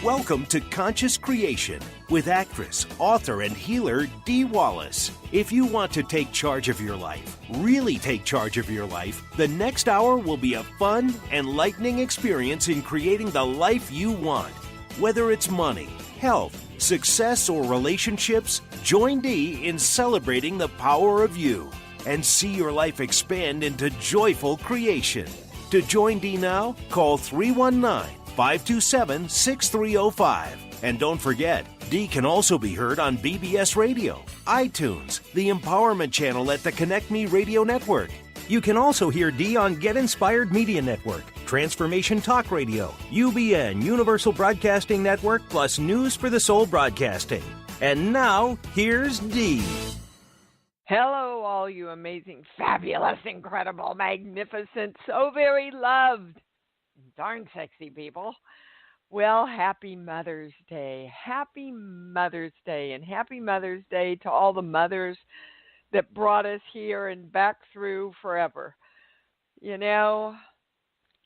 Welcome to Conscious Creation with actress, author, and healer Dee Wallace. If you want to take charge of your life, really take charge of your life, the next hour will be a fun, enlightening experience in creating the life you want. Whether it's money, health, success, or relationships, join Dee in celebrating the power of you and see your life expand into joyful creation. To join Dee now, call 319-527-6305. And don't forget, Dee can also be heard on BBS Radio, iTunes, the Empowerment Channel at the Connect Me Radio Network. You can also hear Dee on Get Inspired Media Network, Transformation Talk Radio, UBN, Universal Broadcasting Network, plus News for the Soul Broadcasting. And now, here's Dee. Hello, all you amazing, fabulous, incredible, magnificent, so very loved, darn sexy people. Well, happy Mother's Day. Happy Mother's Day. And happy Mother's Day to all the mothers that brought us here and back through forever. You know,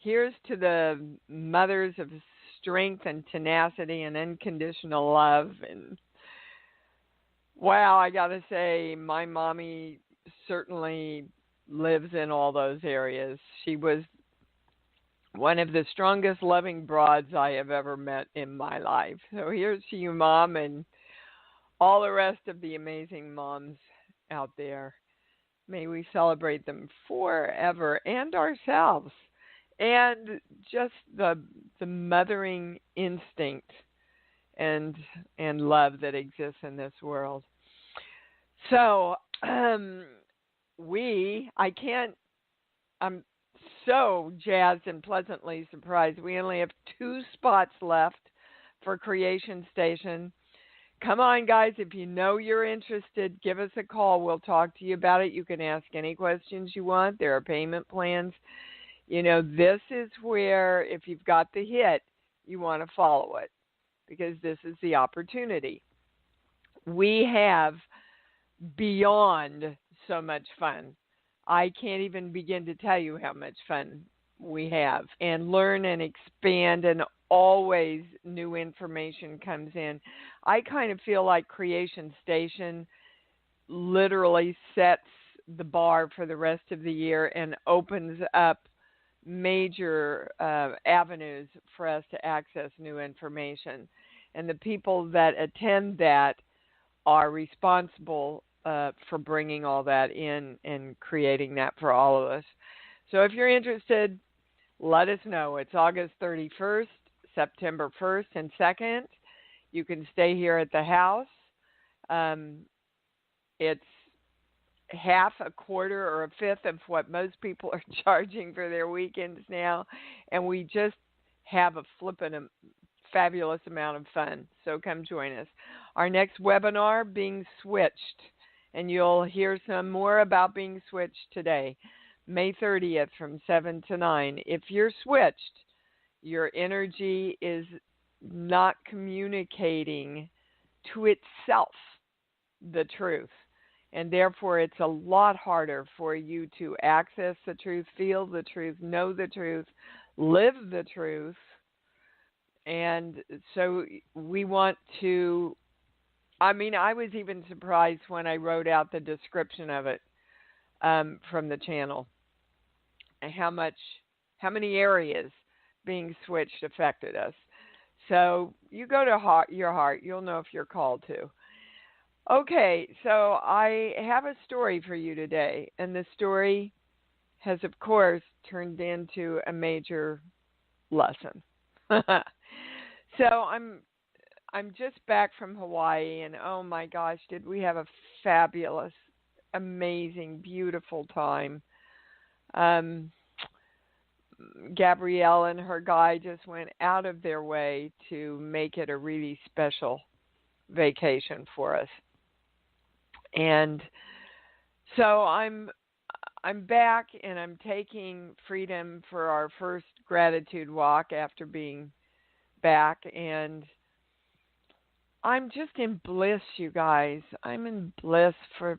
here's to the mothers of strength and tenacity and unconditional love. And wow, I got to say, my mommy certainly lives in all those areas. She was one of the strongest loving broads I have ever met in my life. So here's to you, Mom, and all the rest of the amazing moms out there. May we celebrate them forever, and ourselves, and just the mothering instinct and love that exists in this world. So I'm so jazzed and pleasantly surprised. We only have 2 spots left for Creation Station. Come on, guys. If you know you're interested, give us a call. We'll talk to you about it. You can ask any questions you want. There are payment plans. You know, this is where, if you've got the hit, you want to follow it, because this is the opportunity. We have beyond so much fun. I can't even begin to tell you how much fun we have, and learn and expand, and always new information comes in. I kind of feel like Creation Station literally sets the bar for the rest of the year and opens up major avenues for us to access new information. And the people that attend that are responsible for bringing all that in and creating that for all of us. So if you're interested, let us know. It's August 31st, September 1st and 2nd. You can stay here at the house. It's half, a quarter, or a fifth of what most people are charging for their weekends now. And we just have a flippin' fabulous amount of fun. So come join us. Our next webinar, Being Switched. And you'll hear some more about being switched today, May 30th from 7 to 9. If you're switched, your energy is not communicating to itself the truth. And therefore, it's a lot harder for you to access the truth, feel the truth, know the truth, live the truth. And so we want to, I was even surprised when I wrote out the description of it from the channel, and how many areas being switched affected us. So you go to your heart, you'll know if you're called to. Okay, so I have a story for you today, and the story has, of course, turned into a major lesson. So I'm just back from Hawaii, and oh my gosh, did we have a fabulous, amazing, beautiful time. Gabrielle and her guy just went out of their way to make it a really special vacation for us. And so I'm back, and I'm taking Freedom for our first gratitude walk after being back, and I'm just in bliss, you guys. I'm in bliss for,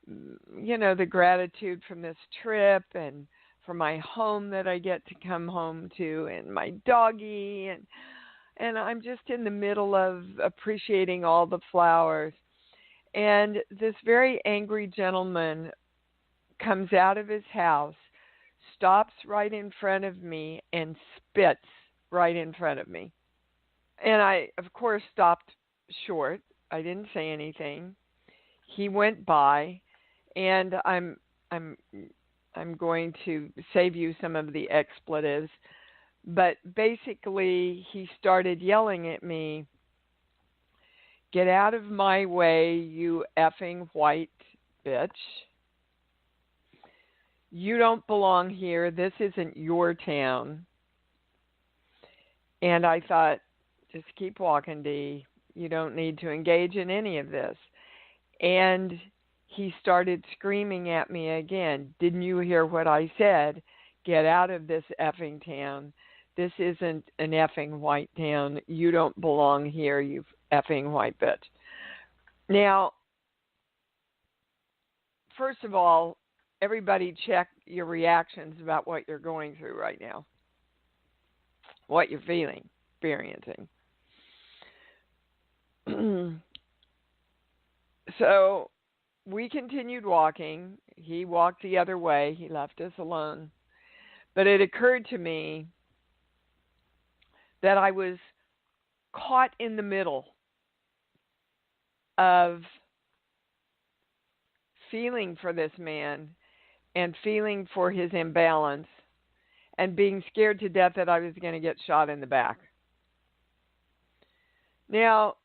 the gratitude from this trip, and for my home that I get to come home to, and my doggie, and And I'm just in the middle of appreciating all the flowers. And this very angry gentleman comes out of his house, stops right in front of me, and spits right in front of me. And I, of course, stopped short. I didn't say anything. He went by, and I'm I'm going to save you some of the expletives, but basically he started yelling at me, "Get out of my way, you effing white bitch. You don't belong here. This isn't your town." And I thought, just keep walking, Dee. You don't need to engage in any of this. And he started screaming at me again. "Didn't you hear what I said? Get out of this effing town. This isn't an effing white town. You don't belong here, you effing white bitch." Now, first of all, everybody check your reactions about what you're going through right now, what you're feeling, experiencing. So we continued walking. He walked the other way. He left us alone. But it occurred to me that I was caught in the middle of feeling for this man and feeling for his imbalance and being scared to death that I was going to get shot in the back. Now,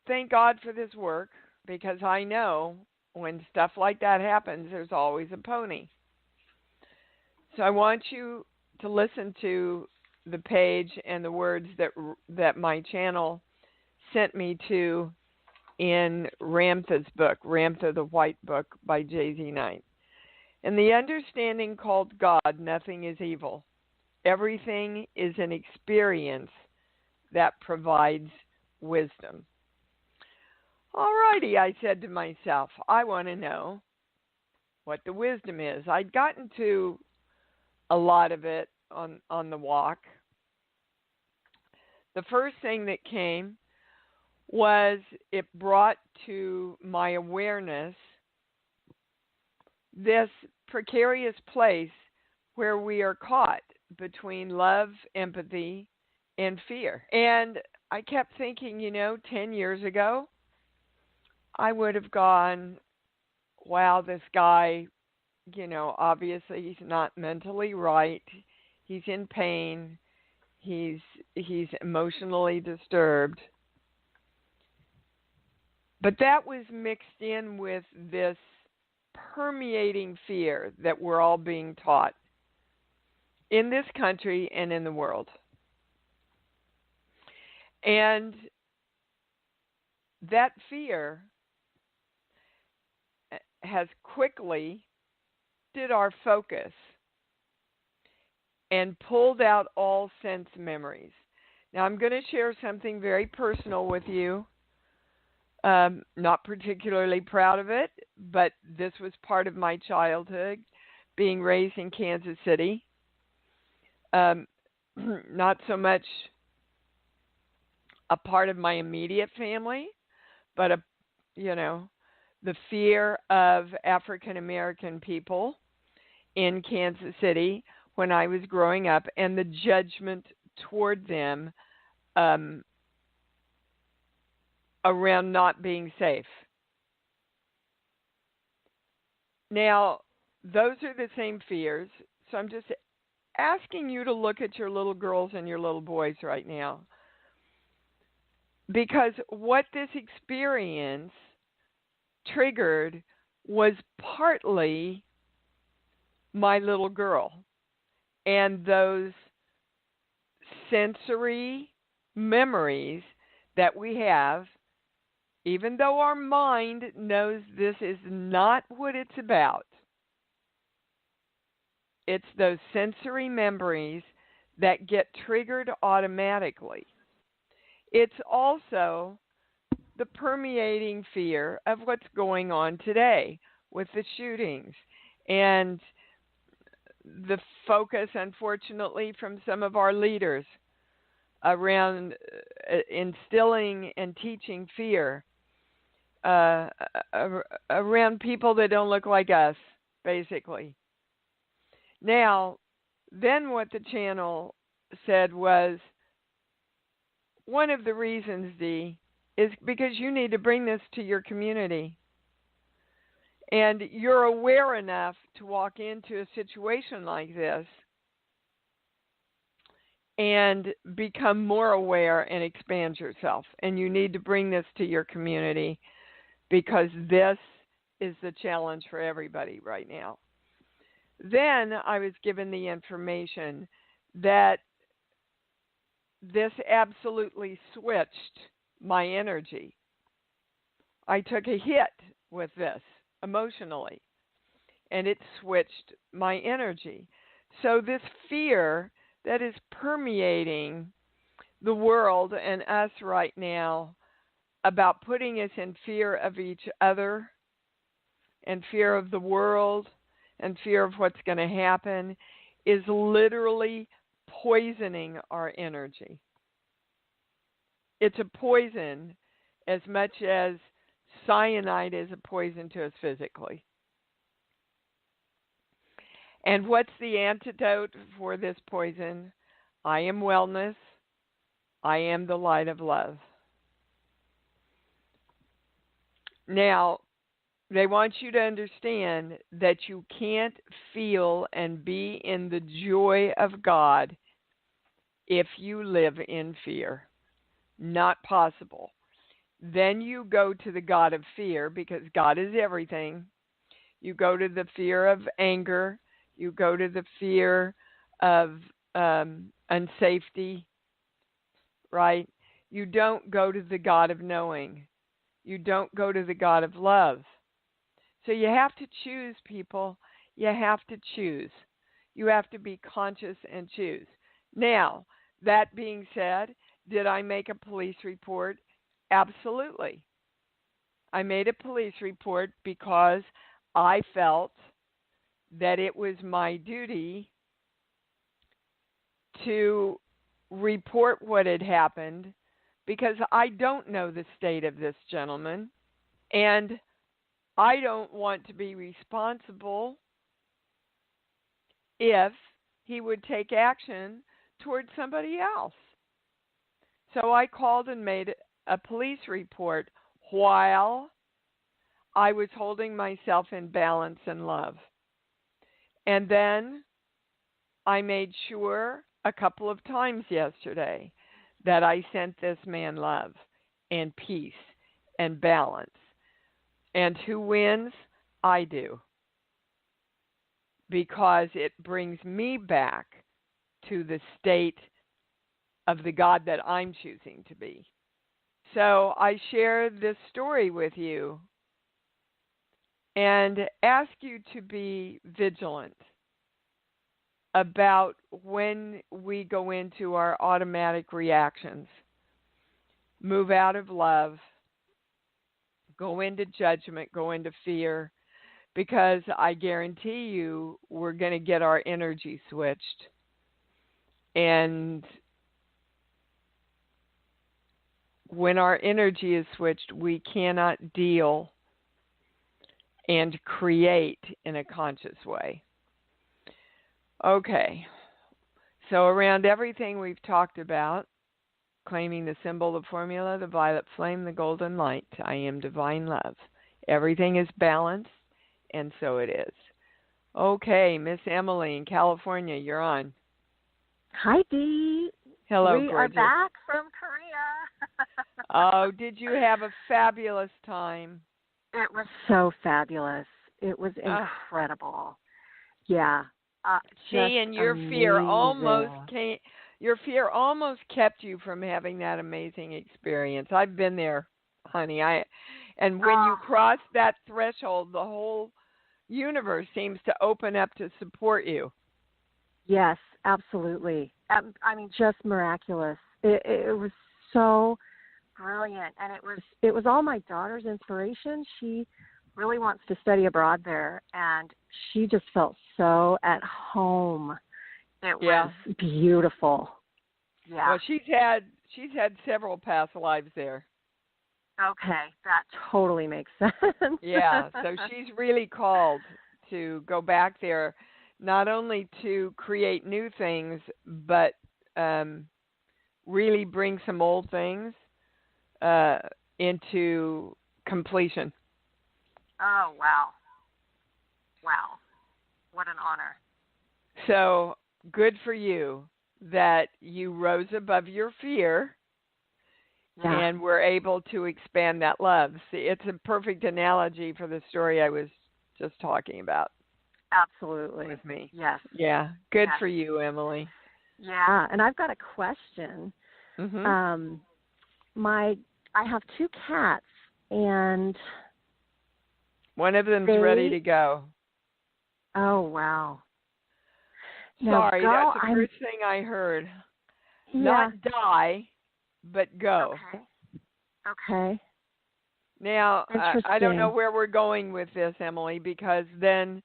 thank God for this work, because I know when stuff like that happens, there's always a pony. So I want you to listen to the page and the words that my channel sent me to in Ramtha's book, Ramtha the White Book by J.Z. Knight. "In the understanding called God, nothing is evil. Everything is an experience that provides wisdom." All righty, I said to myself, I want to know what the wisdom is. I'd gotten to a lot of it on the walk. The first thing that came was it brought to my awareness this precarious place where we are caught between love, empathy, and fear. And I kept thinking, 10 years ago, I would have gone, wow, this guy, obviously he's not mentally right. He's in pain. He's emotionally disturbed. But that was mixed in with this permeating fear that we're all being taught in this country and in the world. And that fear has quickly shifted our focus and pulled out all sense memories. Now, I'm going to share something very personal with you. Not particularly proud of it, but this was part of my childhood, being raised in Kansas City. Not so much a part of my immediate family, but the fear of African American people in Kansas City when I was growing up, and the judgment toward them around not being safe. Now, those are the same fears, so I'm just asking you to look at your little girls and your little boys right now. Because what this experience triggered was partly my little girl and those sensory memories that we have, even though our mind knows this is not what it's about. It's those sensory memories that get triggered automatically. It's also the permeating fear of what's going on today with the shootings and the focus, unfortunately, from some of our leaders around instilling and teaching fear around people that don't look like us, basically. Now, then what the channel said was, one of the reasons, Dee, is because you need to bring this to your community. And you're aware enough to walk into a situation like this and become more aware and expand yourself. And you need to bring this to your community because this is the challenge for everybody right now. Then I was given the information that this absolutely switched my energy. I took a hit with this emotionally, and it switched my energy. So this fear that is permeating the world and us right now about putting us in fear of each other and fear of the world and fear of what's going to happen is literally poisoning our energy. It's a poison as much as cyanide is a poison to us physically. And what's the antidote for this poison? I am wellness. I am the light of love. Now, they want you to understand that you can't feel and be in the joy of God if you live in fear. Not possible. Then you go to the God of fear because God is everything. You go to the fear of anger. You go to the fear of unsafety, right? You don't go to the God of knowing. You don't go to the God of love. So you have to choose, people. You have to choose. You have to be conscious and choose. Now, that being said, did I make a police report? Absolutely. I made a police report because I felt that it was my duty to report what had happened because I don't know the state of this gentleman and I don't want to be responsible if he would take action towards somebody else. So I called and made a police report while I was holding myself in balance and love. And then I made sure a couple of times yesterday that I sent this man love and peace and balance. And who wins? I do. Because it brings me back to the state of the God that I'm choosing to be. So I share this story with you and ask you to be vigilant about when we go into our automatic reactions. Move out of love, go into judgment, go into fear, because I guarantee you we're going to get our energy switched. And when our energy is switched, we cannot deal and create in a conscious way. Okay, so around everything we've talked about, claiming the symbol, the formula, the violet flame, the golden light, I am divine love. Everything is balanced, and so it is. Okay, Miss Emily in California, you're on. Hi, Dee. Hello, we gorgeous. are back from Korea. Oh, did you have a fabulous time? It was so fabulous. It was incredible. Yeah. See, and your amazing. fear almost kept you from having that amazing experience. I've been there, honey. And when you cross that threshold, the whole universe seems to open up to support you. Yes, absolutely. I mean, just miraculous. It was so brilliant, and it was all my daughter's inspiration. She really wants to study abroad there, and she just felt so at home. It was beautiful. Yeah. Well, she's had several past lives there. Okay, that totally makes sense. Yeah, so she's really called to go back there, not only to create new things, but really bring some old things into completion. Oh, wow. Wow. What an honor. So good for you that you rose above your fear Yeah. and were able to expand that love. See, it's a perfect analogy for the story I was just talking about Absolutely. with me. Yes. Yeah, good Yes. for you, Emily. Yeah, and I've got a question. Mhm. I have 2 cats, and One of them's ready to go. oh, wow. Now, Sorry, girl, that's the first thing I heard. yeah. Not die, but go. Okay. Okay. Now, I don't know Interesting. where we're going with this, Emily, because then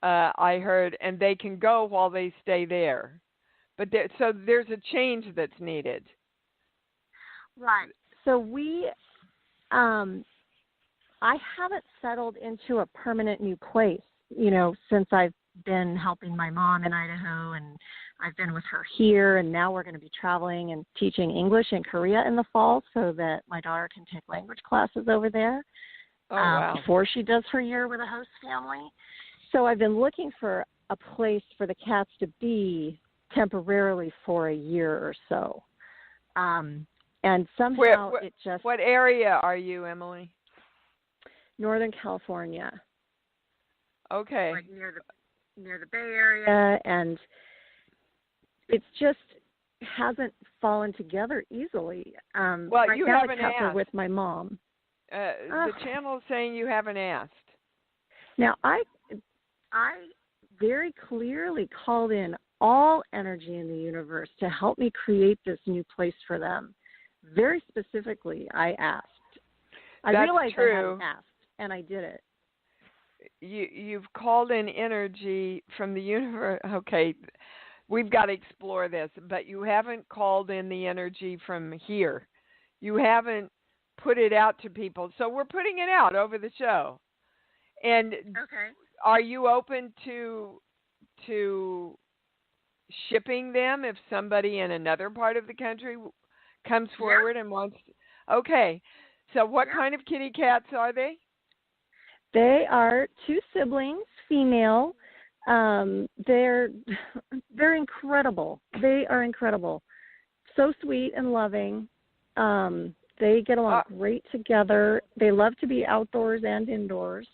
I heard, and they can go while they stay there. But so there's a change that's needed. Right. So I haven't settled into a permanent new place, since I've been helping my mom in Idaho, and I've been with her here, and now we're going to be traveling and teaching English in Korea in the fall so that my daughter can take language classes over there Oh, wow. before she does her year with a host family. So I've been looking for a place for the cats to be temporarily for a year or so. And somehow it just... What area are you, Emily? Northern California. Okay. Like near the Bay Area, and it's just hasn't fallen together easily. Well, right you now haven't the cats are asked. with my mom. The channel is saying you haven't asked. Now I very clearly called in all energy in the universe to help me create this new place for them. Very specifically, I asked. I realized I hadn't asked, and I did it. You've called in energy from the universe. Okay, we've got to explore this, but you haven't called in the energy from here. You haven't put it out to people. So we're putting it out over the show. And okay. Are you open to shipping them if somebody in another part of the country comes forward and wants to? Okay. So what kind of kitty cats are they? They are 2 siblings, female. They're incredible. They are incredible. So sweet and loving. They get along great together. They love to be outdoors and indoors.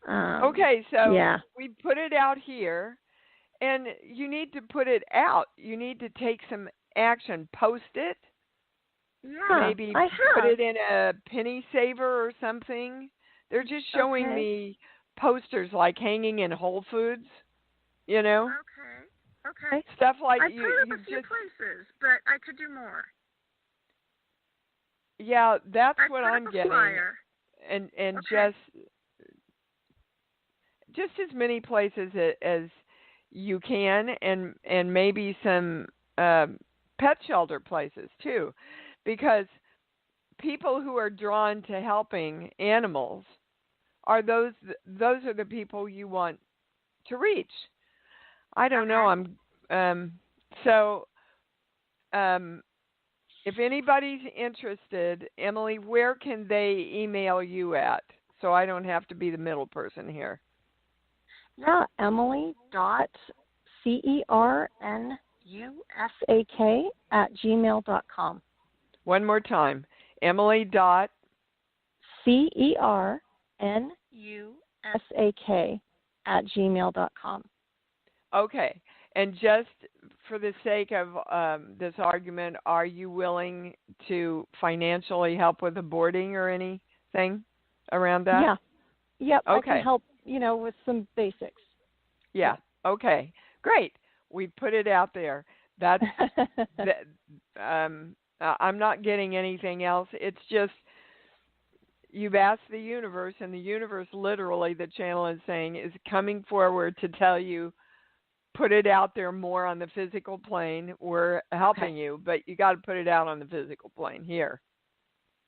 Okay, so yeah. we put it out here, and you need to put it out. You need to take some action. Post it. Yeah, maybe I have. Put it in a penny saver or something. They're just showing me posters like hanging in Whole Foods, Okay. Stuff like I you put up a few just places, but I could do more. Yeah, that's what I'm getting. Flyer. And just as many places as you can, and maybe some pet shelter places too, because people who are drawn to helping animals are those are the people you want to reach. I don't know. If anybody's interested, Emily, where can they email you at? So I don't have to be the middle person here. Yeah, Emily.CERNUSAK@gmail.com. One more time. Emily.CERNUSAK@gmail.com. Okay. And just for the sake of this argument, are you willing to financially help with the boarding or anything around that? Yeah. Yep. Okay. I can help, with some basics. Yeah. Okay. Great. We put it out there. That's I'm not getting anything else. It's just you've asked the universe, and the universe, literally, the channel is saying, is coming forward to tell you put it out there more on the physical plane, we're helping you, but you got to put it out on the physical plane here.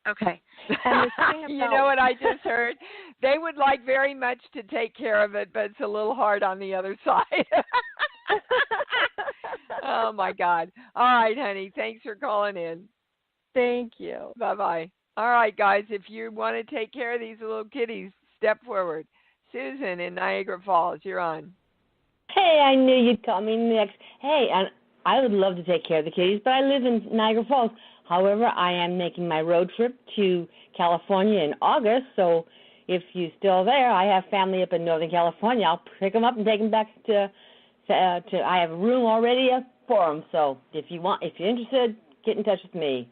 Okay. And the thing You know what I just heard? They would like very much to take care of it, but it's a little hard on the other side. Oh, my God. All right, honey. Thanks for calling in. Thank you. Bye-bye. All right, guys. If you want to take care of these little kitties, step forward. Susan in Niagara Falls, you're on. Hey, I knew you'd call me next. Hey, and I would love to take care of the kitties, but I live in Niagara Falls. However, I am making my road trip to California in August, so if you're still there, I have family up in Northern California. I'll pick them up and take them back to I have a room already for them, so if you're interested, get in touch with me.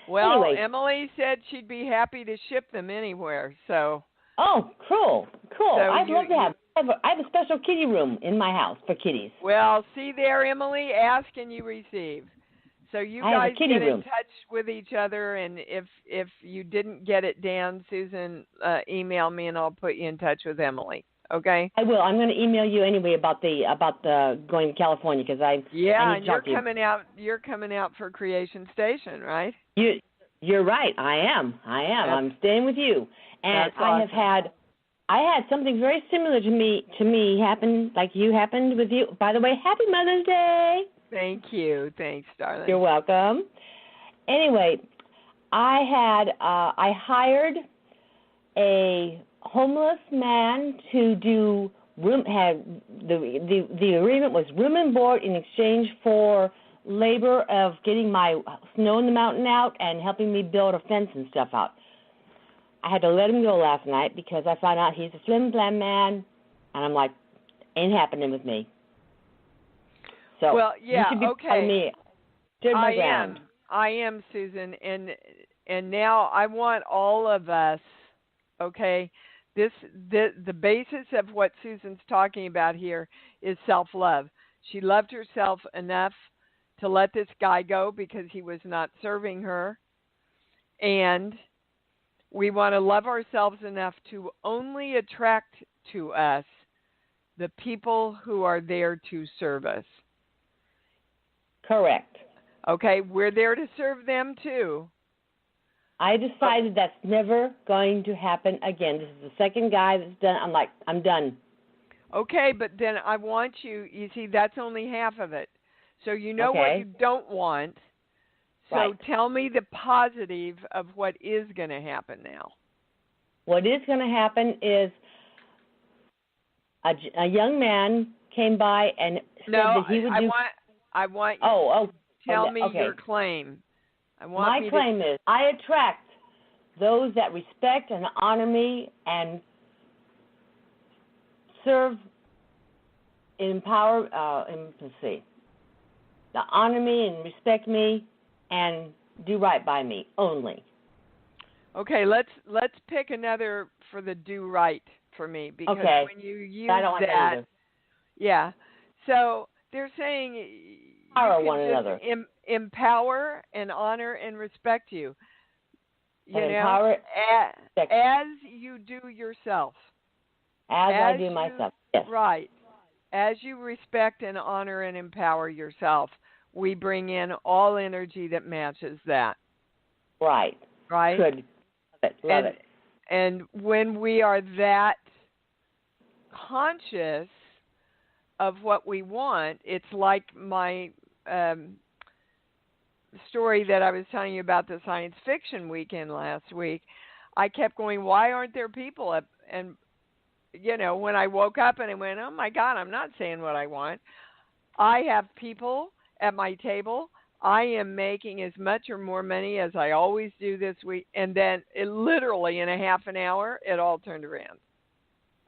Well, anyway. Emily said she'd be happy to ship them anywhere, so. Oh, cool. So I'd love to have. I have a special kitty room in my house for kitties. Well, see there, Emily, ask and you receive. So you guys get in touch with each other, and if you didn't get it down, Susan, email me and I'll put you in touch with Emily. Okay? I will. I'm going to email you anyway about the going to California because I need and to talk to you. You're coming out for Creation Station, right? You're right. I am. I'm staying with you, and awesome. I had something very similar to me happen like you happened with you. By the way, Happy Mother's Day. Thank you. Thanks, darling. You're welcome. Anyway, I hired a homeless man to do room. Had the agreement was room and board in exchange for labor of getting my snow in the mountain out and helping me build a fence and stuff out. I had to let him go last night because I found out he's a flim-flam man, and I'm like, ain't happening with me. So well, yeah, you should be okay. Me. Stood my ground. I am, Susan, and now I want all of us, okay. The basis of what Susan's talking about here is self-love. She loved herself enough to let this guy go because he was not serving her, and we want to love ourselves enough to only attract to us the people who are there to serve us. Correct. Okay, we're there to serve them too. I decided that's never going to happen again. This is the second guy that's done. I'm like, I'm done. Okay, but then I want you see, that's only half of it. So you know what you don't want. So tell me the positive of what is going to happen now. What is going to happen is a young man came by and said that he would do... I want you to tell me okay. your claim. My claim is I attract those that respect and honor me and serve, empower, that honor me and respect me and do right by me only. Okay, let's pick another for the do right for me because when you use that, yeah. So they're saying empower one another. Empower and honor and respect you. You know, empower, as you do yourself. As I do myself. Yes. Right. As you respect and honor and empower yourself, we bring in all energy that matches that. Right. Right? Good. Love it. And when we are that conscious of what we want, it's like my story that I was telling you about the science fiction weekend last week. I kept going, why aren't there people up? And, you know, when I woke up and I went, oh, my God, I'm not saying what I want. I have people at my table. I am making as much or more money as I always do this week. And then it literally in a half an hour, it all turned around.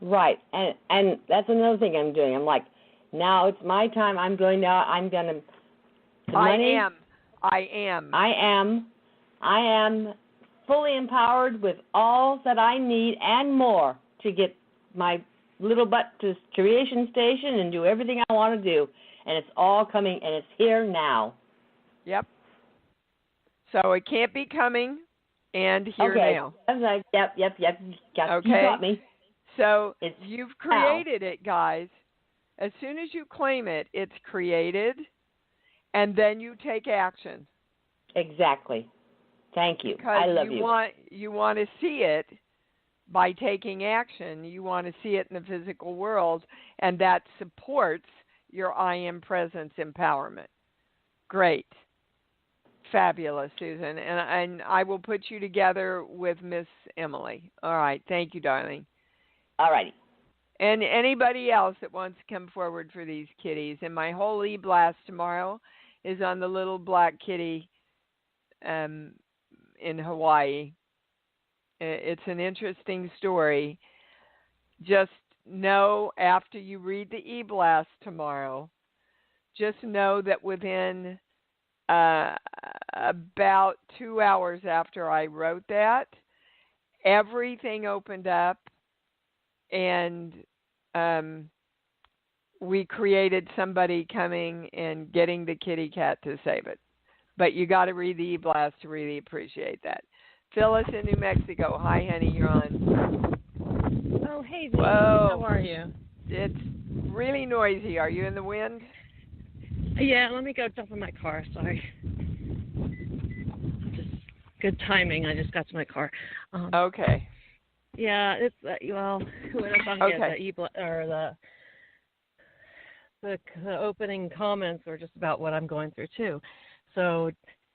Right. And that's another thing I'm doing. I'm like, now it's my time. I'm going to I am fully empowered with all that I need and more to get my little butt to Creation Station and do everything I want to do. And it's all coming, and it's here now. Yep. So it can't be coming and here now. I was like, yep. You got me. So you've created it, guys. As soon as you claim it, it's created, and then you take action. Exactly. Thank you. Because I love you. You want to see it by taking action. You want to see it in the physical world, and that supports your I am presence empowerment. Great. Fabulous, Susan. And I will put you together with Miss Emily. All right. Thank you, darling. All righty. And anybody else that wants to come forward for these kitties. And my whole e-blast tomorrow is on the little black kitty in Hawaii. It's an interesting story. Just know after you read the e-blast tomorrow, just know that within about 2 hours after I wrote that, everything opened up, and we created somebody coming and getting the kitty cat to save it. But you got to read the e-blast to really appreciate that. Phyllis in New Mexico. Hi, honey. You're on. Oh, hey, Dee. Whoa. How are you? It's really noisy. Are you in the wind? Yeah, let me go jump in my car. Sorry. Just good timing. I just got to my car. Okay. Yeah, it's well, who else on Okay. The opening comments were just about what I'm going through too. So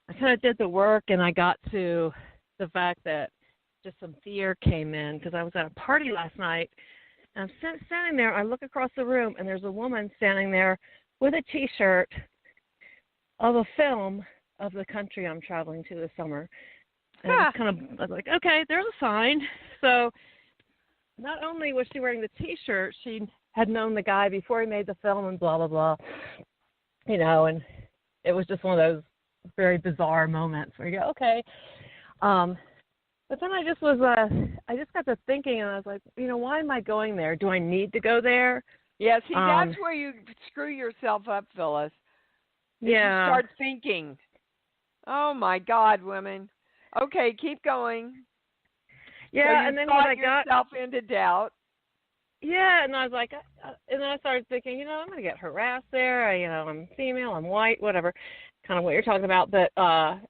I kind of did the work, and I got to the fact that just some fear came in because I was at a party last night, and I'm standing there. I look across the room, and there's a woman standing there with a T-shirt of a film of the country I'm traveling to this summer. And I was like, okay, there's a sign. So not only was she wearing the T-shirt, she had known the guy before he made the film and blah, blah, blah. And it was just one of those very bizarre moments where you go, okay. But then I just got to thinking, and I was like, why am I going there? Do I need to go there? Yeah, see, that's where you screw yourself up, Phyllis. Yeah. You start thinking, oh, my God, women. Okay, keep going. Yeah, so and then when I got yourself into doubt. Yeah, and I was like, and then I started thinking, I'm going to get harassed there. I'm female, I'm white, whatever, kind of what you're talking about. But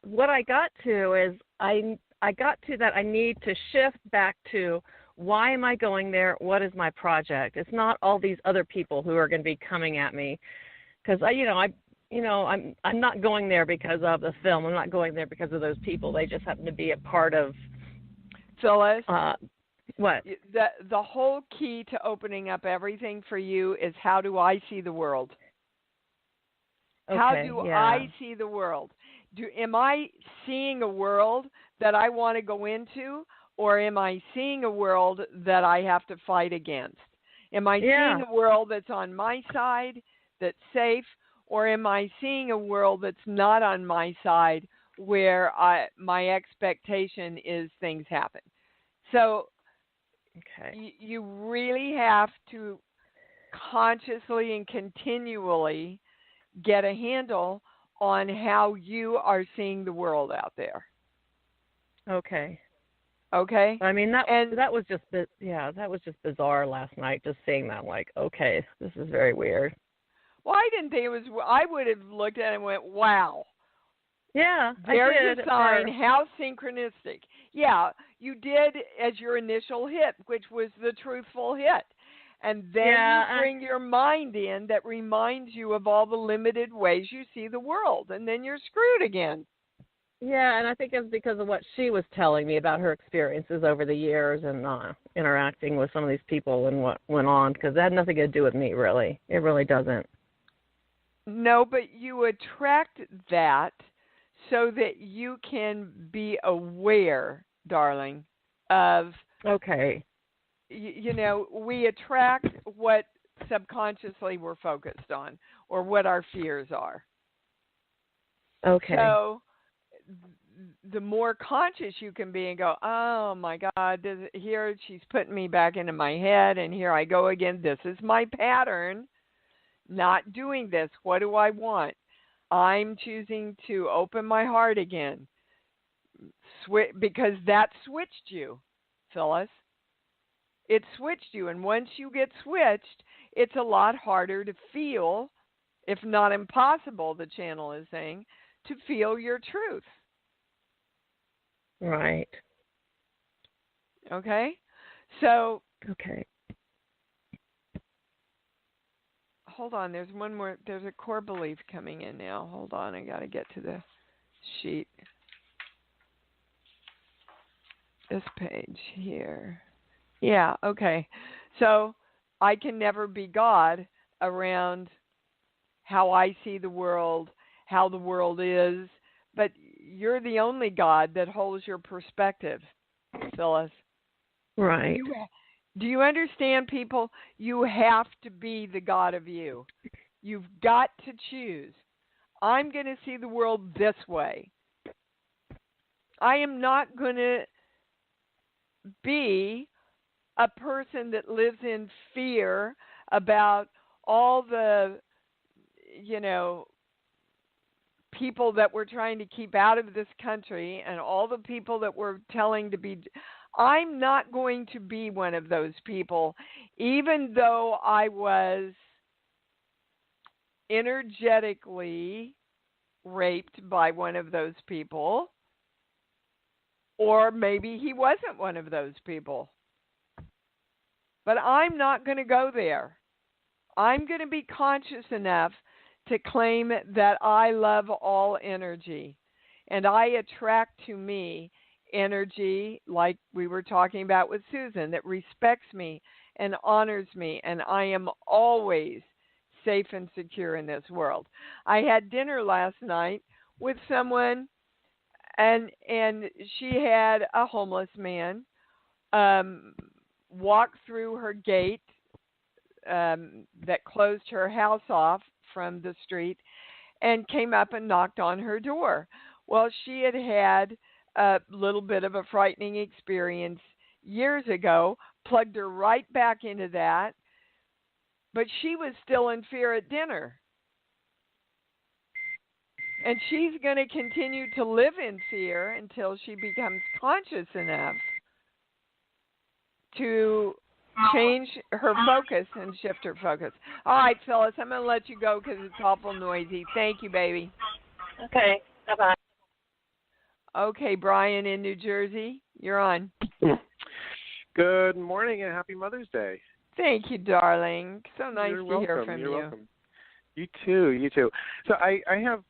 what I got to is I got to that I need to shift back to why am I going there? What is my project? It's not all these other people who are going to be coming at me, because I'm not going there because of the film. I'm not going there because of those people. They just happen to be a part of. Phyllis, what? The whole key to opening up everything for you is how do I see the world? Okay, how do I see the world? Am I seeing a world that I want to go into, or am I seeing a world that I have to fight against? Am I seeing a world that's on my side, that's safe, or am I seeing a world that's not on my side where my expectation is things happen? So you really have to consciously and continually get a handle on how you are seeing the world out there. Okay. I mean, that was just bizarre last night, just seeing that, like, okay, this is very weird. Well, I didn't think it was. I would have looked at it and went, wow. Yeah, there's a sign. How synchronistic. Yeah, you did as your initial hit, which was the truthful hit. And then you bring your mind in that reminds you of all the limited ways you see the world. And then you're screwed again. Yeah, and I think it's because of what she was telling me about her experiences over the years and interacting with some of these people and what went on, because that had nothing to do with me, really. It really doesn't. No, but you attract that so that you can be aware, darling, of... Okay. We attract what subconsciously we're focused on or what our fears are. Okay. So the more conscious you can be and go, oh, my God, here she's putting me back into my head, and here I go again. This is my pattern, not doing this. What do I want? I'm choosing to open my heart again, because that switched you, Phyllis. It switched you, and once you get switched, it's a lot harder to feel, if not impossible, the channel is saying, to feel your truth. Right. Okay? So, Okay. hold on. There's one more. There's a core belief coming in now. Hold on. I got to get to the sheet. This page here. Yeah, okay. So, I can never be God around how I see the world, how the world is, but you're the only God that holds your perspective, Phyllis. Right. Do you understand, people? You have to be the God of you. You've got to choose. I'm going to see the world this way. I am not going to be a person that lives in fear about all the, people that we're trying to keep out of this country and all the people that we're telling to be. I'm not going to be one of those people, even though I was energetically raped by one of those people, or maybe he wasn't one of those people. But I'm not going to go there. I'm going to be conscious enough to claim that I love all energy, and I attract to me energy, like we were talking about with Susan, that respects me and honors me, and I am always safe and secure in this world. I had dinner last night with someone, and she had a homeless man walk through her gate that closed her house off from the street and came up and knocked on her door. Well, she had had a little bit of a frightening experience years ago, plugged her right back into that, but she was still in fear at dinner. And she's going to continue to live in fear until she becomes conscious enough to change her focus and shift her focus. All right, Phyllis, I'm going to let you go because it's awful noisy. Thank you, baby. Okay. Bye-bye. Okay, Brian in New Jersey, you're on. Good morning and happy Mother's Day. Thank you, darling. So nice You're to welcome. hear from You're you. welcome. You too. So I have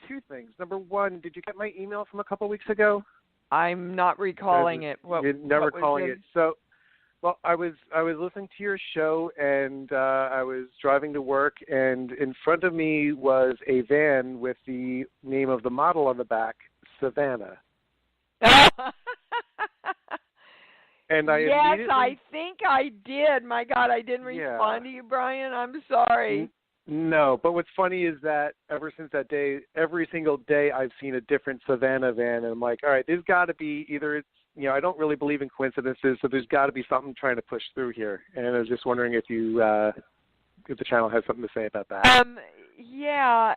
two things. Number one, did you get my email from a couple weeks ago? I'm not recalling it. You're never calling it. So, well, I was listening to your show, and I was driving to work, and in front of me was a van with the name of the model on the back, Savannah. And I think I did. My God, I didn't respond to you, Brian. I'm sorry. No, but what's funny is that ever since that day, every single day I've seen a different Savannah van, and I'm like, all right, there's got to be either it's, I don't really believe in coincidences, so there's got to be something trying to push through here. And I was just wondering if if the channel has something to say about that. Yeah,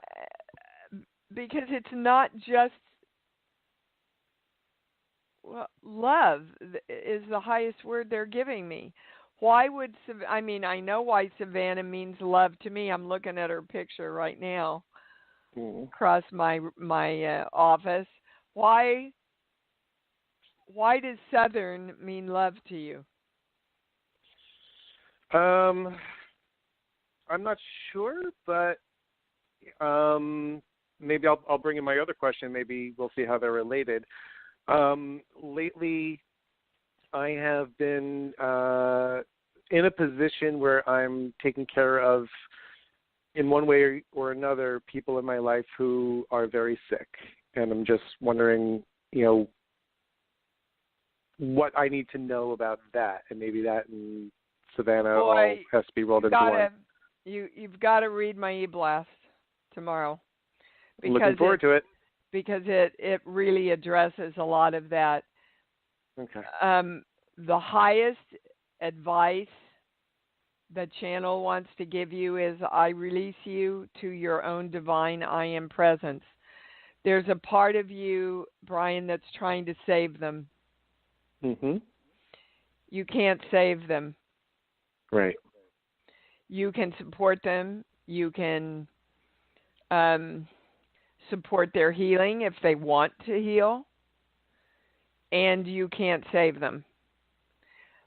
because it's not just love is the highest word they're giving me. Why would I know why Savannah means love to me. I'm looking at her picture right now across my office. Why does Southern mean love to you? I'm not sure, but maybe I'll bring in my other question. Maybe we'll see how they're related. Lately, I have been in a position where I'm taking care of, in one way or another, people in my life who are very sick. And I'm just wondering, what I need to know about that. And maybe that and Savannah all has to be rolled into one. You've got to read my e-blast tomorrow. Looking forward to it. Because it really addresses a lot of that. Okay. The highest advice the channel wants to give you is, I release you to your own divine I am presence. There's a part of you, Brian, that's trying to save them. Mm-hmm. You can't save them. Right. You can support them. You can support their healing if they want to heal. And you can't save them.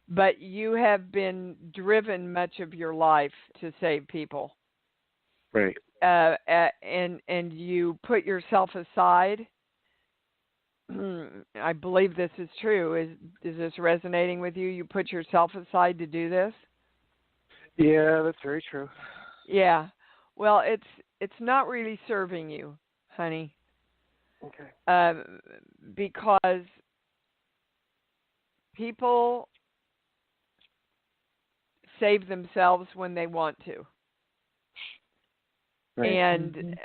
But you have been driven much of your life to save people. Right. And you put yourself aside. I believe this is true. Is this resonating with you? You put yourself aside to do this? Yeah, that's very true. Yeah. Well, it's not really serving you, honey. Okay. Because people save themselves when they want to. Right. And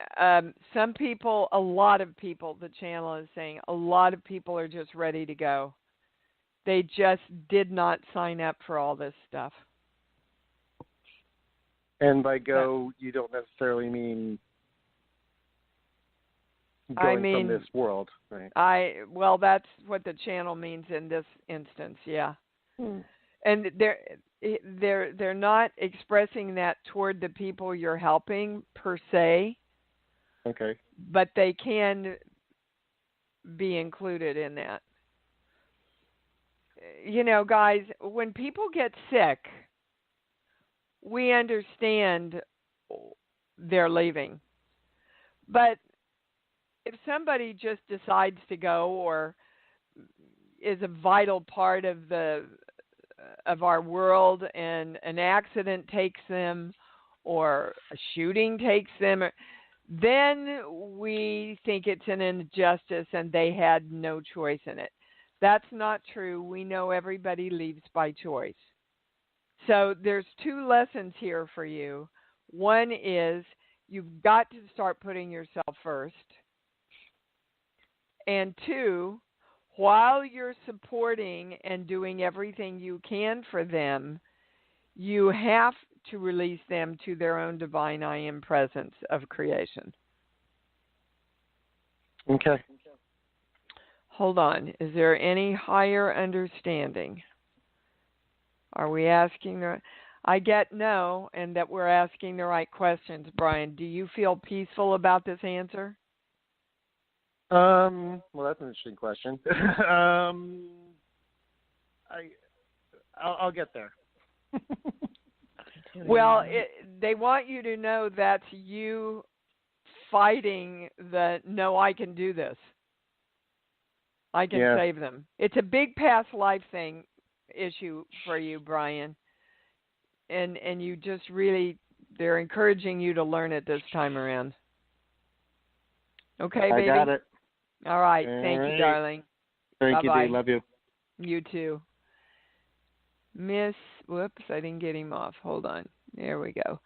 some people, a lot of people, the channel is saying, a lot of people are just ready to go. They just did not sign up for all this stuff. And by go, you don't necessarily mean going from this world, right? Well, that's what the channel means in this instance, yeah. And they're not expressing that toward the people you're helping per se. Okay. But they can be included in that. You know, guys, when people get sick, we understand they're leaving. But if somebody just decides to go or is a vital part of our world and an accident takes them or a shooting takes them, then we think it's an injustice and they had no choice in it. That's not true. We know everybody leaves by choice. So there's two lessons here for you. One is you've got to start putting yourself first. And two, while you're supporting and doing everything you can for them, you have to release them to their own divine I am presence of creation. Okay. Hold on. Is there any higher understanding? Are we asking I get no, and that we're asking the right questions, Brian. Do you feel peaceful about this answer? Well, that's an interesting question. I'll get there. Well, they want you to know that's you fighting the no, I can do this. I can save them. It's a big past life issue for you, Brian. And you just really, they're encouraging you to learn it this time around. Okay, baby? I got it. All right. All Thank right. you, darling. Thank Bye-bye. you, Dee. Love you. You too. Whoops, I didn't get him off. Hold on. There we go.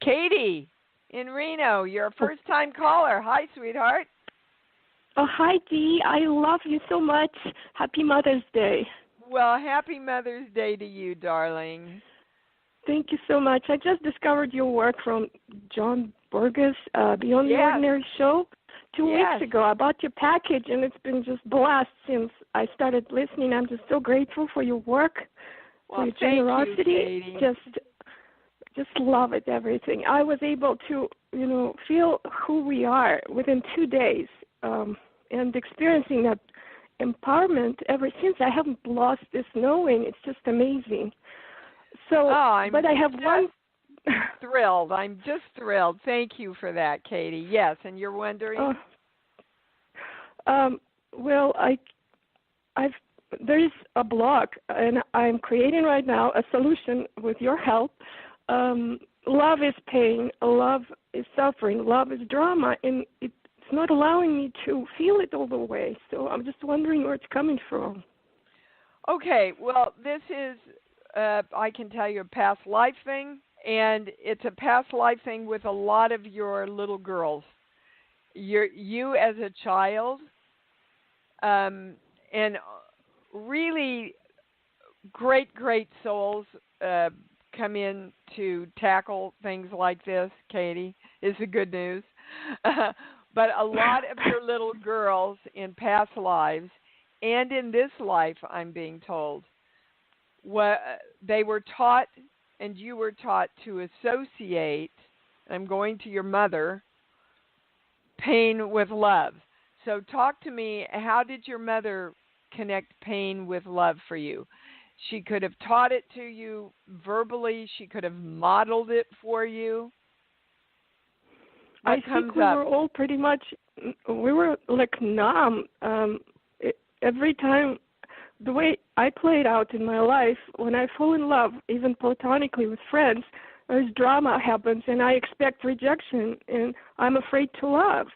Katie in Reno, you're a first-time caller. Hi, sweetheart. Oh, hi, Dee. I love you so much. Happy Mother's Day. Well, happy Mother's Day to you, darling. Thank you so much. I just discovered your work from John Burgess, Beyond the Ordinary show. 2 weeks ago. I bought your package, and it's been just blast since I started listening. I'm just so grateful for your work, for your generosity. You, just love it, everything. I was able to, feel who we are within 2 days, and experiencing that empowerment ever since. I haven't lost this knowing. It's just amazing. So, but I have one. Thrilled. I'm just thrilled. Thank you for that, Katie. Yes, and you're wondering? Well, there is a blog, and I'm creating right now a solution with your help. Love is pain, love is suffering, love is drama, and it's not allowing me to feel it all the way. So I'm just wondering where it's coming from. Okay, well, this is, I can tell you, a past life thing. And it's a past life thing with a lot of your little girls. You as a child, and really great souls come in to tackle things like this, Katie, is the good news. But a lot of your little girls in past lives and in this life, I'm being told, they were taught and you were taught to associate, I'm going to your mother, pain with love. So talk to me, how did your mother connect pain with love for you? She could have taught it to you verbally. She could have modeled it for you. I think we were all pretty much, we were like numb. Every time, the way I played out in my life, when I fall in love, even platonically with friends, there's drama happens and I expect rejection and I'm afraid to love.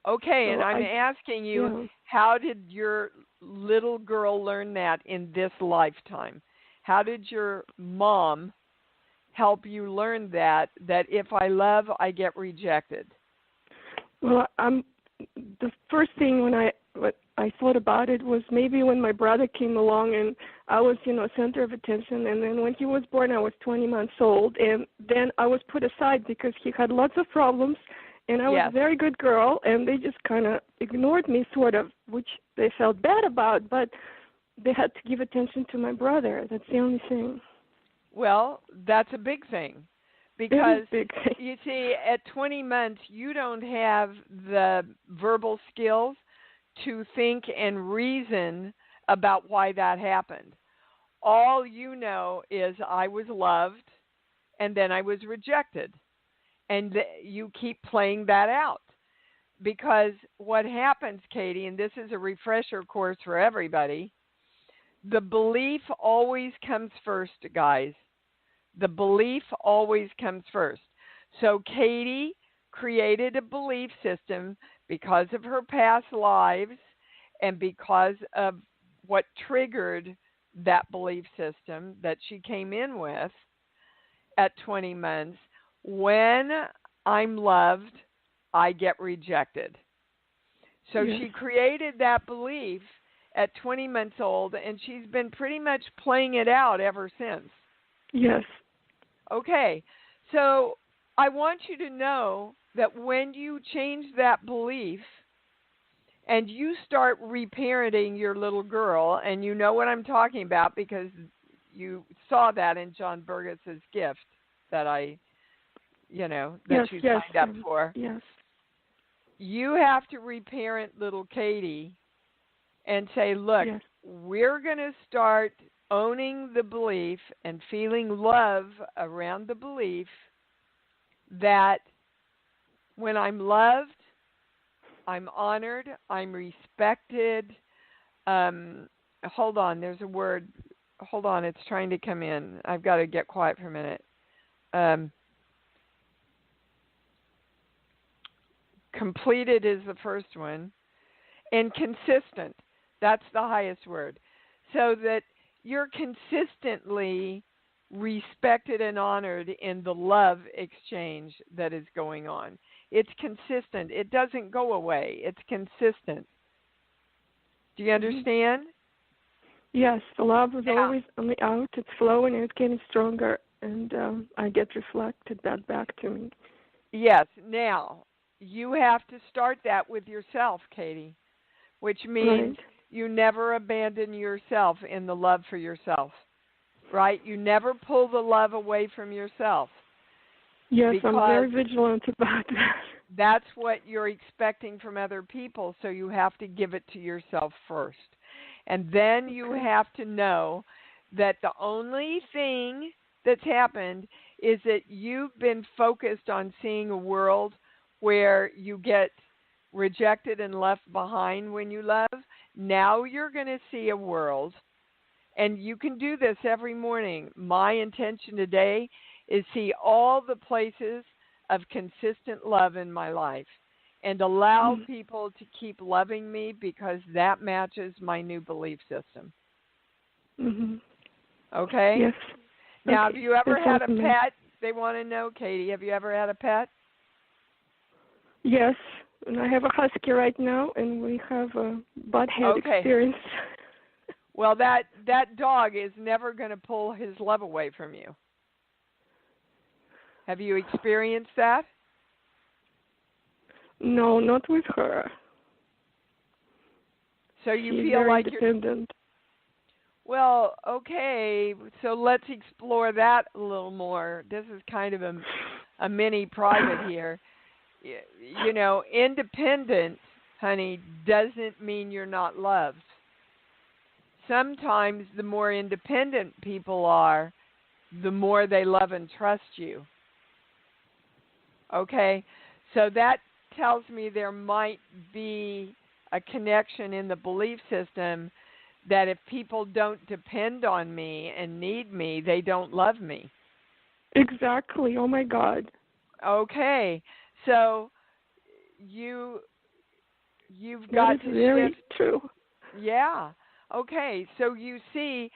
Okay, so and I'm asking you, how did your little girl learn that in this lifetime? How did your mom help you learn that if I love, I get rejected? Well, the first thing what I thought about it was maybe when my brother came along and I was, center of attention, and then when he was born, I was 20 months old, and then I was put aside because he had lots of problems, and I was a very good girl, and they just kind of ignored me, sort of, which they felt bad about, but they had to give attention to my brother. That's the only thing. Well, that's a big thing. Because, big thing. You see, at 20 months, you don't have the verbal skills to think and reason about why that happened. All you know is I was loved, and then I was rejected. And you keep playing that out. Because what happens, Katie, and this is a refresher course for everybody, the belief always comes first, guys. The belief always comes first. So Katie created a belief system because of her past lives and because of what triggered that belief system that she came in with at 20 months. When I'm loved, I get rejected. So she created that belief at 20 months old, and she's been pretty much playing it out ever since. Yes. Okay, so I want you to know that when you change that belief and you start reparenting your little girl, and you know what I'm talking about because you saw that in John Burgess's gift that you signed up for. Yes. You have to reparent little Katie and say, look, we're going to start owning the belief and feeling love around the belief that when I'm loved, I'm honored, I'm respected. Hold on, there's a word. Hold on, it's trying to come in. I've got to get quiet for a minute. Completed is the first one. And consistent, that's the highest word. So that you're consistently respected and honored in the love exchange that is going on. It's consistent. It doesn't go away. It's consistent. Do you understand? Yes, the love is always on the out. It's flowing and it's getting stronger, and I get reflected that back to me. Yes. Now, you have to start that with yourself, Katie, which means you never abandon yourself in the love for yourself, right? You never pull the love away from yourself. Yes, I'm very vigilant about that. That's what you're expecting from other people, so you have to give it to yourself first. And then you have to know that the only thing that's happened is that you've been focused on seeing a world where you get rejected and left behind when you love. Now you're going to see a world, and you can do this every morning. My intention today is see all the places of consistent love in my life and allow people to keep loving me because that matches my new belief system. Okay? Yes. Now, have you ever had a pet? They want to know, Katie, have you ever had a pet? Yes, and I have a husky right now, and we have a butthead experience. Well, that dog is never going to pull his love away from you. Have you experienced that? No, not with her. So you She's feel very like independent. Well, okay, so let's explore that a little more. This is kind of a mini private here. You know, independent, honey, doesn't mean you're not loved. Sometimes the more independent people are, the more they love and trust you. Okay? So that tells me there might be a connection in the belief system that if people don't depend on me and need me, they don't love me. Exactly. Oh my God. Okay. So you've got That is to very shift. true. Yeah. Okay. So you see,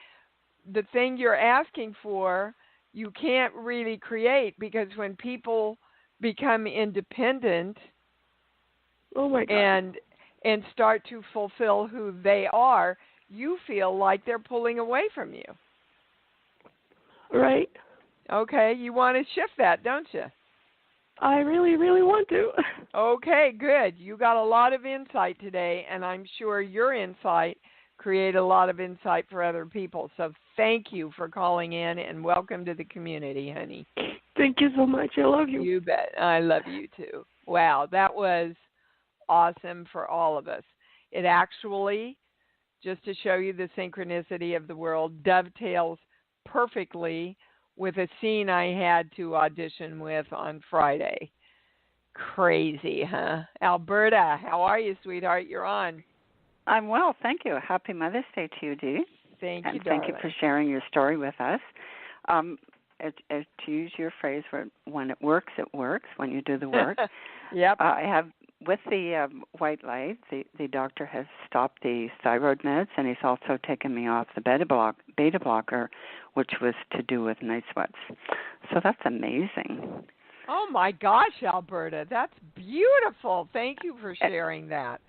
the thing you're asking for, you can't really create, because when people become independent Oh my God. and start to fulfill who they are, you feel like they're pulling away from you. Right. Okay, you want to shift that, don't you? I really, really want to. Okay, good. You got a lot of insight today, and I'm sure your insight create a lot of insight for other people. So thank you for calling in, and welcome to the community, honey. Thank you so much. I love you. You bet. I love you too. Wow, that was awesome for all of us. It actually, just to show you the synchronicity of the world, dovetails perfectly with a scene I had to audition with on Friday. Crazy, huh? Alberta, how are you, sweetheart? You're on. I'm well, thank you. Happy Mother's Day to you, Dee. Thank you, and darling. thank you for sharing your story with us. To use your phrase, when it works, when you do the work. Yep. I have, with the white light, the doctor has stopped the thyroid meds, and he's also taken me off the beta blocker, which was to do with night sweats. So that's amazing. Oh, my gosh, Alberta. That's beautiful. Thank you for sharing that.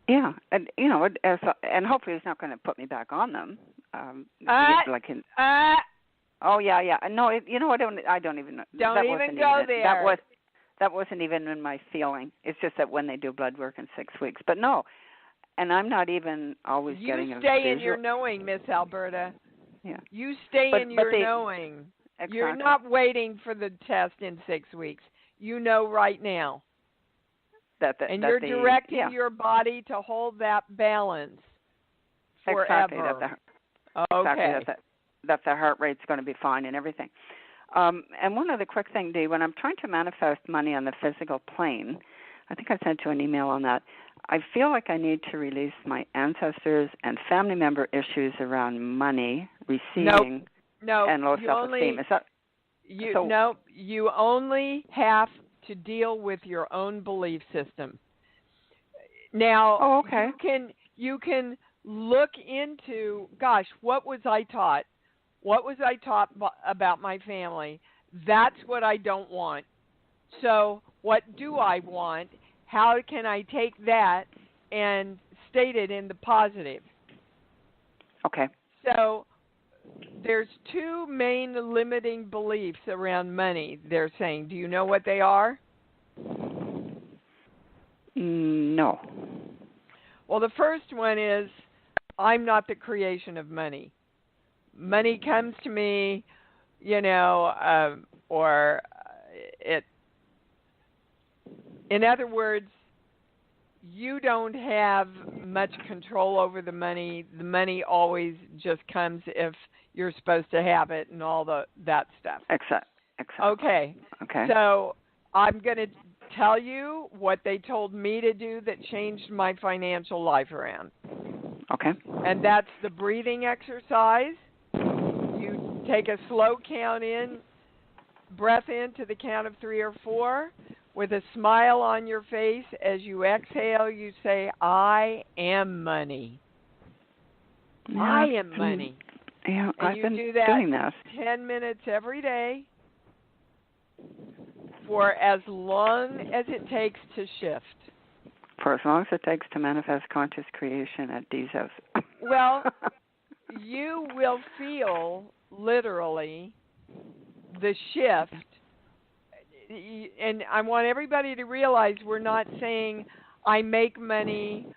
Yeah, and and hopefully it's not going to put me back on them. Oh yeah. No, I don't even know. Don't even go there. That wasn't even in my feeling. It's just that when they do blood work in 6 weeks. But no, and I'm not even always getting a visual. You stay in your knowing, Miss Alberta. Yeah. You stay in your knowing. Exactly. You're not waiting for the test in 6 weeks. You know right now. And you're directing your body to hold that balance forever. Exactly. That the heart rate's going to be fine and everything. And one other quick thing, Dee, when I'm trying to manifest money on the physical plane, I think I sent you an email on that, I feel like I need to release my ancestors and family member issues around money, receiving, and low self-esteem. Is that No, you only have to deal with your own belief system. Now, you can look into, gosh, what was I taught? What was I taught about my family? That's what I don't want. So what do I want? How can I take that and state it in the positive? Okay. So there's two main limiting beliefs around money, they're saying. Do you know what they are? No. Well, the first one is, I'm not the creation of money. Money comes to me, or it. In other words, you don't have much control over the money. The money always just comes if you're supposed to have it and all that stuff. Exactly. Okay. So I'm going to tell you what they told me to do that changed my financial life around. Okay. And that's the breathing exercise. You take a slow breath in to the count of 3 or 4. With a smile on your face, as you exhale, you say, I am money. Yeah, I am money. Yeah, and I've you been do that doing this. 10 minutes every day for as long as it takes to shift. For as long as it takes to manifest conscious creation at Dee's house. Well, you will feel, literally, the shift. And I want everybody to realize we're not saying I make money,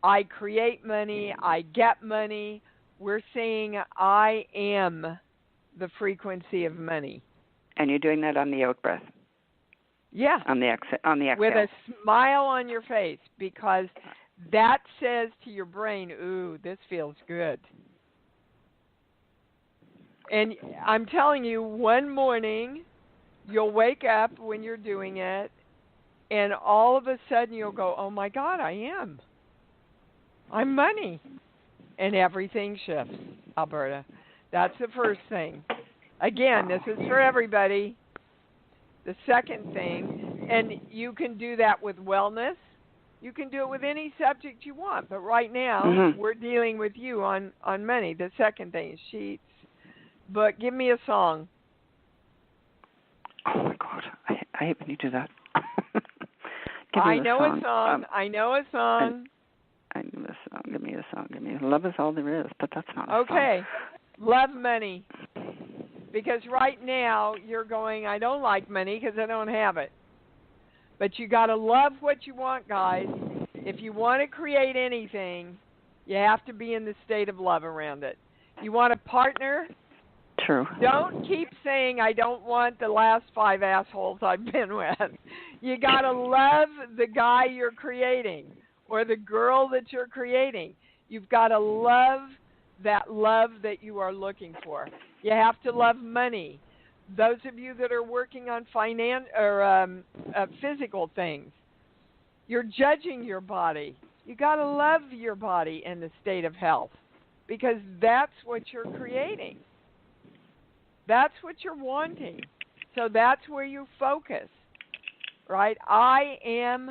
I create money, I get money. we're saying I am the frequency of money. And you're doing that on the out breath. Yeah. On the exhale. With a smile on your face, because that says to your brain, ooh, this feels good. And I'm telling you, one morning you'll wake up when you're doing it, and all of a sudden you'll go, oh my God, I'm money. And everything shifts, Alberta. That's the first thing. Again, this is for everybody. The second thing, and you can do that with wellness. You can do it with any subject you want. But right now, we're dealing with you on money. The second thing is sheets. But give me a song. Oh, my God. I hate when you do that. I know a song. I know a song. I know a song. Give me a song. Give me Love Is All There Is, but that's not a song. Okay. Love money. Because right now you're going, I don't like money because I don't have it. But you got to love what you want, guys. If you want to create anything, you have to be in the state of love around it. You want a partner? True. Don't keep saying, I don't want the last 5 assholes I've been with. You got to love the guy you're creating or the girl that you're creating. You've got to love that love that you are looking for. You have to love money. Those of you that are working on physical things, you're judging your body. You got to love your body in the state of health, because that's what you're creating. That's what you're wanting. So that's where you focus, right? I am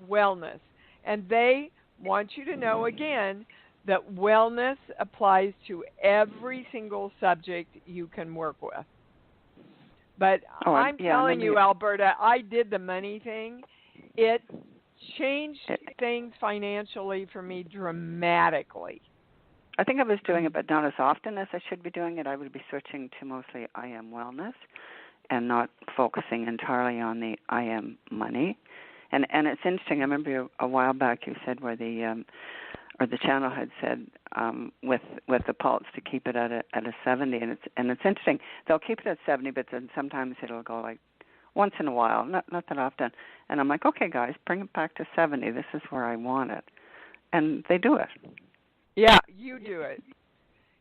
wellness. And they want you to know, again, that wellness applies to every single subject you can work with. But I'm telling you, Alberta, I did the money thing. It changed things financially for me dramatically. I think I was doing it, but not as often as I should be doing it. I would be switching to mostly I am wellness and not focusing entirely on the I am money. And it's interesting. I remember a while back you said where the channel had said with the pulse to keep it at a 70, and it's interesting. They'll keep it at 70, but then sometimes it'll go like once in a while, not that often. And I'm like, okay, guys, bring it back to 70. This is where I want it, and they do it. Yeah, you do it.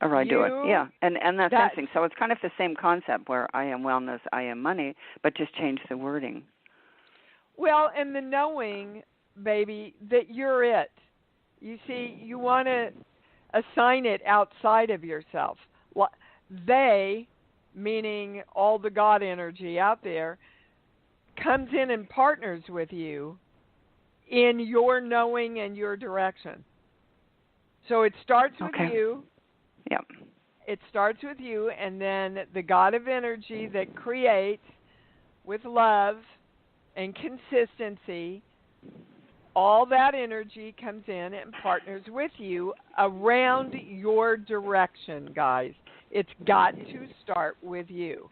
Or I do it. Yeah, and that's interesting. So it's kind of the same concept where I am wellness, I am money, but just change the wording. Well, and the knowing, baby, that you're it. You see, you want to assign it outside of yourself. They, meaning all the God energy out there, comes in and partners with you in your knowing and your direction. So it starts with you. Yep. It starts with you, and then the God of energy that creates with love and consistency, all that energy comes in and partners with you around your direction, guys. It's got to start with you.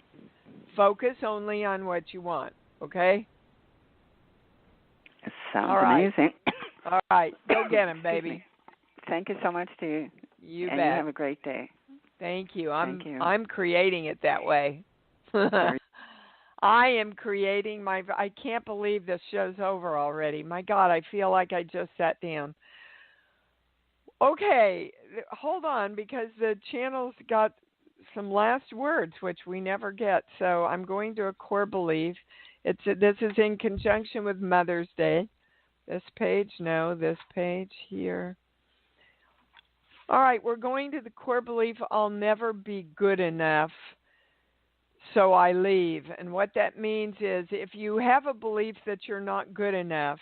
Focus only on what you want, okay? It sounds amazing. All right. Go get him, baby. Thank you so much, Steve. You bet. You have a great day. Thank you. Thank you. I'm creating it that way. I am creating I can't believe this show's over already. My God, I feel like I just sat down. Okay, hold on, because the channel's got some last words, which we never get. So I'm going to a core belief. This is in conjunction with Mother's Day. This page, no, this page here. All right, we're going to the core belief, I'll never be good enough, so I leave. And what that means is if you have a belief that you're not good enough,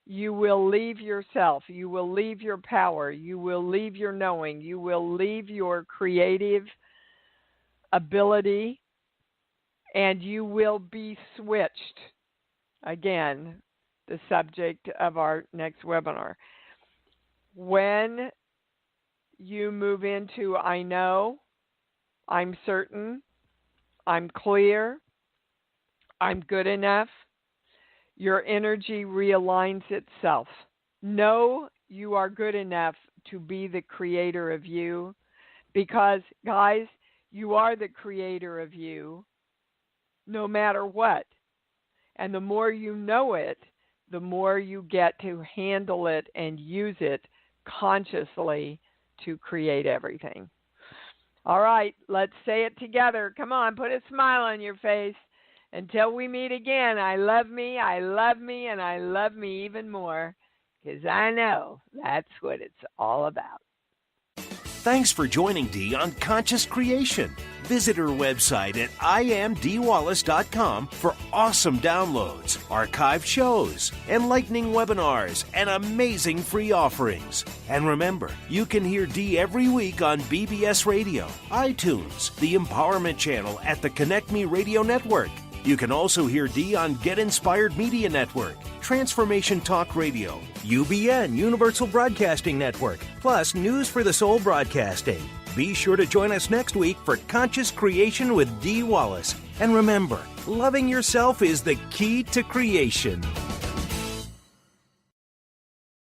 you will leave yourself. You will leave your power. You will leave your knowing. You will leave your creative ability, and you will be switched. Again, the subject of our next webinar. When you move into I know, I'm certain, I'm clear, I'm good enough, your energy realigns itself. Know you are good enough to be the creator of you, Because, guys, you are the creator of you, no matter what. And the more you know it, the more you get to handle it and use it consciously to create everything. All right, let's say it together. Come on, put a smile on your face. Until we meet again, I love me, and I love me even more, because I know that's what it's all about. Thanks for joining Dee on Conscious Creation. Visit her website at imdwallace.com for awesome downloads, archived shows, enlightening webinars, and amazing free offerings. And remember, you can hear Dee every week on BBS Radio, iTunes, the Empowerment Channel at the Connect Me Radio Network. You can also hear Dee on Get Inspired Media Network, Transformation Talk Radio, UBN Universal Broadcasting Network, plus News for the Soul Broadcasting. Be sure to join us next week for Conscious Creation with Dee Wallace. And remember, loving yourself is the key to creation.